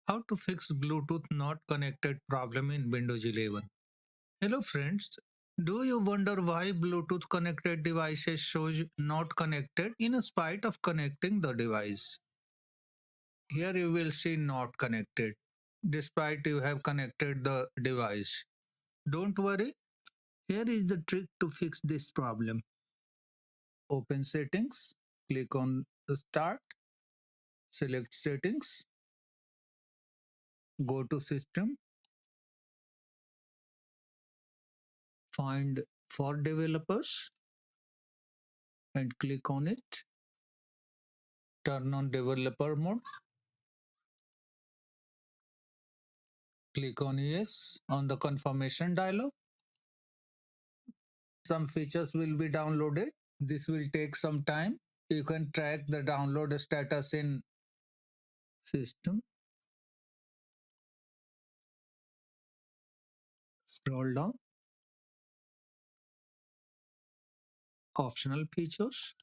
How to fix Bluetooth not connected problem in Windows 11. Hello friends, do you wonder why Bluetooth connected devices shows not connected in spite of connecting the device? Here you will see not connected despite you have connected the device. Don't worry, here is the trick to fix this problem. Open settings, click on the start, select settings, go to system, find for developers and click on it. Turn on developer mode. Click on yes on the confirmation dialog. Some features will be downloaded. This will take some time. You can track the download status in system. Scroll down. Optional features.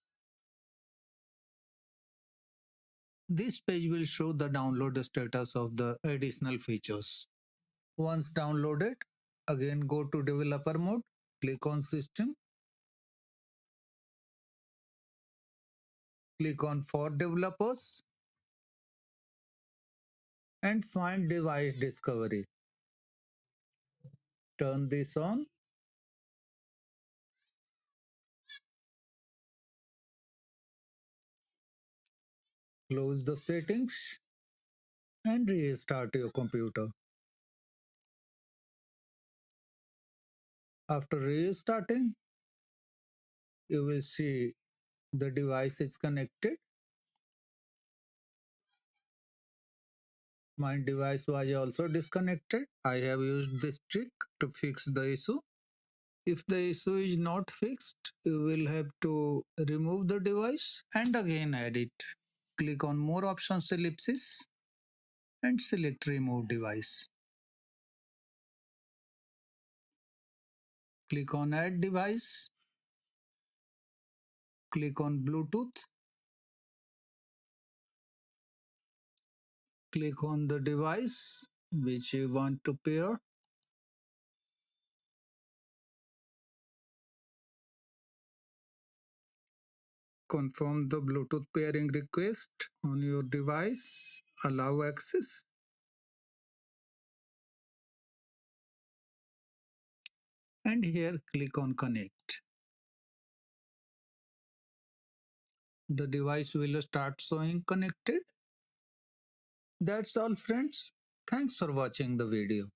This page will show the download status of the additional features. Once downloaded, again go to developer mode. Click on system. Click on for developers and find device discovery. Turn this on. Close the settings and restart your computer. After restarting, you will see the device is connected. My device was also disconnected. I have used this trick to fix the issue. If the issue is not fixed, you will have to remove the device and again add it. Click on More Options ellipsis and select Remove Device. Click on Add Device. Click on Bluetooth. Click on the device which you want to pair. Confirm the Bluetooth pairing request on your device. Allow access. And here click on connect. The device will start showing connected. That's all friends. Thanks for watching the video.